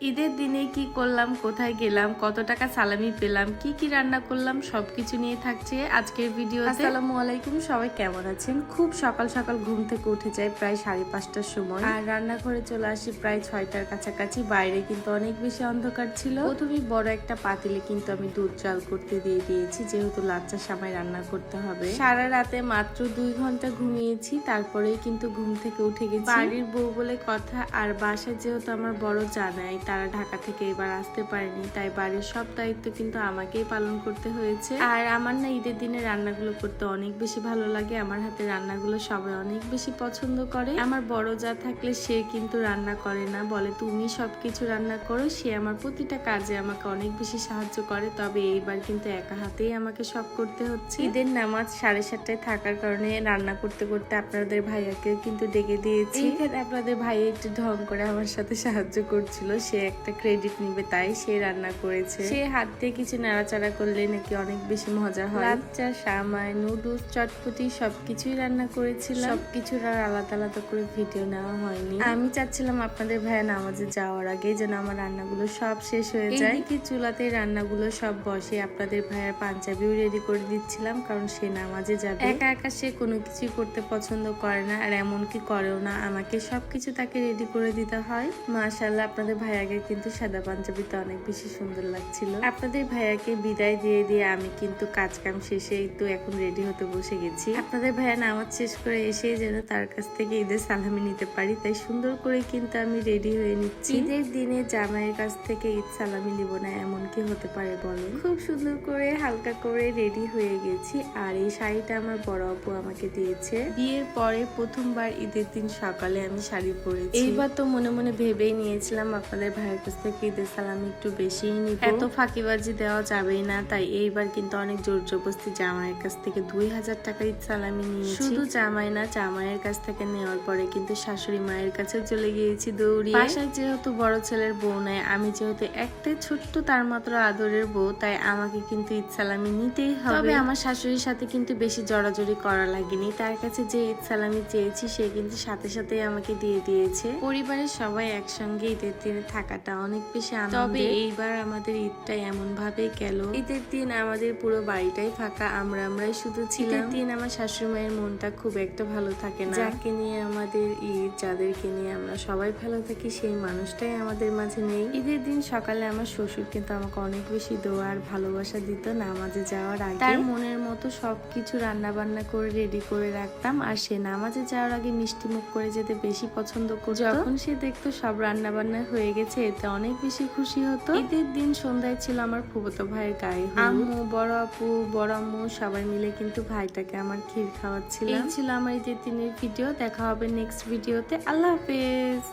ঈদের দিনে কি করলাম, কোথায় গেলাম, কত টাকা সালামি পেলাম, কি কি রান্না করলাম সবকিছু নিয়ে থাকছে আজকের ভিডিওতে। আসসালামু আলাইকুম, সবাই কেমন আছেন? খুব সকাল সকাল ঘুম থেকে উঠে যাই প্রায় 5:30টার সময়, আর রান্নাঘরে চলে আসি প্রায় 6টার কাছাকাছি। বাইরে কিন্তু অনেক বেশি অন্ধকার ছিল। প্রথমে বড় একটা পাতিলে কিন্তু আমি দুধ জাল করতে দিয়ে দিয়েছি, যেহেতু লাচ্চার সময় রান্না করতে হবে। সারা রাতে মাত্র 2 ঘন্টা ঘুমিয়েছি, তারপরেই কিন্তু ঘুম থেকে উঠে গেছি। বাড়ির বউ বলে কথা, আর বাসায় যেহেতু আমার বড় জানাই তারা ঢাকা থেকে এবার আসতে পারেনি, তাই বাড়ির সব দায়িত্ব কিন্তু আমাকেই পালন করতে হয়েছে। আর আমার না ঈদের দিনে রান্নাগুলো করতে অনেক বেশি ভালো লাগে। আমার হাতে রান্নাগুলো সবাই অনেক বেশি পছন্দ করে। আমার বড় যা থাকলে সে কিন্তু রান্না করে না, বলে তুমি সবকিছু রান্না করো। সে আমার প্রতিটা কাজে আমাকে অনেক বেশি সাহায্য করে, তবে এইবার কিন্তু একা হাতেই আমাকে সব করতে হচ্ছে। ঈদের নামাজ 7:30টায় থাকার কারণে রান্না করতে করতে আপনাদের ভাইয়াকেও কিন্তু ডেকে দিয়েছি। এইখানে আপনাদের ভাইয়া একটু ঢং করে আমার সাথে সাহায্য করছিল, সে একটা ক্রেডিট নিবে তাই সে রান্না করেছে। সে হাত দিয়ে কিছু নাড়াচাড়া করলে নাকি অনেক বেশি মজা হয়। লাচ্চা, সামাই, নুডলস, চটপটি সবকিছুই রান্না করেছিলাম। সবকিছুর আর আলাদা আলাদা করে ভিডিও নেওয়া হয়নি। আমি চাচ্ছিলাম আপনাদের ভাইয়া নামাজে যাওয়ার আগে যেন আমার রান্নাগুলো সব শেষ হয়ে যায়। এইদিকে চুলাতে রান্নাগুলো সব বসে আপনাদের ভাইয়ার পাঞ্জাবিও রেডি করে দিচ্ছিলাম, কারণ সে নামাজে যাবে। একা একা সে কোনো কিছুই করতে পছন্দ করে না, আর এমনকি করেও না, আমাকে সবকিছু তাকে রেডি করে দিতে হয়। মাশাআল্লাহ, আপনাদের ভাইয়াকে কিন্তু সাদা পাঞ্জাবিতে অনেক বেশি সুন্দর লাগছিল। আপনাদের ভাইয়াকে বিদায় দিয়ে দিয়ে আমি কিন্তু কাজ কাম শেষে তো এখন রেডি হতে বসে গেছি। আপনাদের ভাইয়া নামাজ শেষ করে এসে যেন তার কাছ থেকে ঈদের সালামি নিতে পারি, তাই সুন্দর করে কিন্তু আমি রেডি হয়ে নিচ্ছি। ঈদের দিনে জামাইয়ের কাছ থেকে ঈদ সালামি নিব না এমন কি হতে পারে বলেন। খুব সুন্দর করে হালকা করে রেডি হয়ে গেছি, আর এই শাড়িটা আমার বড় আপু আমাকে দিয়েছে। বিয়ের পরে প্রথমবার ঈদের দিন সকালে আমি শাড়ি পরেছি। এইবার তো মনে মনে ভেবেই নিয়েছিলাম আপনাদের ভাইয়ের কাছ থেকে ঈদের সালামি একটু বেশিই নিব, এত ফাঁকিবাজি দেওয়া যাবেই না, তাই এইবার কিন্তু অনেক জোর জবরদস্তি জামাইয়ের কাছ থেকে 2000 টাকা ঈদ সালামি নিয়েছি। শুধু জামাই না, জামাইয়ের কাছ থেকে নেওয়ার পরে কিন্তু শাশুড়ি মায়ের কাছে চলে গিয়েছি দৌড়িয়ে। বাসায় যেহেতু বড় ছেলের বউ নাই, আমি যেহেতু একটাই ছোট্ট তার মাত্র আদরের বউ, তাই আমাকে কিন্তু ঈদ সালামি নিতেই হবে। তবে আমার শাশুড়ির সাথে কিন্তু বেশি জড়াজড়ি করা লাগেনি, তার কাছে যে ঈদ সালামি চেয়েছি সে কিন্তু সাথে সাথে আমাকে দিয়ে দিয়েছে। পরিবারের সবাই একসঙ্গে ঈদের দিনে থাকাটা অনেক বেশি আনন্দের। তবে এইবার আমাদের ঈদটা এমন ভাবে গেল, ঈদের দিন আমাদের পুরো বাড়িটাই ফাঁকা, আমরাই শুধু ছিলাম। ঈদের দিন আমার শাশুড়ি মায়ের মনটা খুব একটা ভালো থাকে না। যাকে নিয়ে আমাদের ঈদ, যাদেরকে নিয়ে আমরা সবাই ভালো থাকি, সেই মানুষটাই আমাদের মাঝে নেই। ঈদের দিন সকালে আমার শ্বশুর কিন্তু আমাকে অনেক বেশি দোয়া আর ভালোবাসা দিত নামাজে যাওয়ার আগে। তার মনের মতো সবকিছু রান্না বান্না করে রেডি করে রাখতাম, আর সে নামাজে যাওয়ার আগে মিষ্টি মুখ করে যেতে বেশি পছন্দ করত। যখন সে দেখতো সব রান্না বান্না হয়ে গেছে, এতে অনেক বেশি খুশি হতো। ঈদের দিন সন্ধ্যায় ছিল আমার ফুফাতো ভাইয়ের গায়ে হলুদ। আম্মু, বড় আপু, বড় আম্মু সবাই মিলে কিন্তু ভাইটাকে আমার ক্ষীর খাওয়াচ্ছিল। এই ছিল আমার ঈদের দিনের ভিডিও। দেখা হবে নেক্সট ভিডিওতে। আল্লাহ হাফেজ।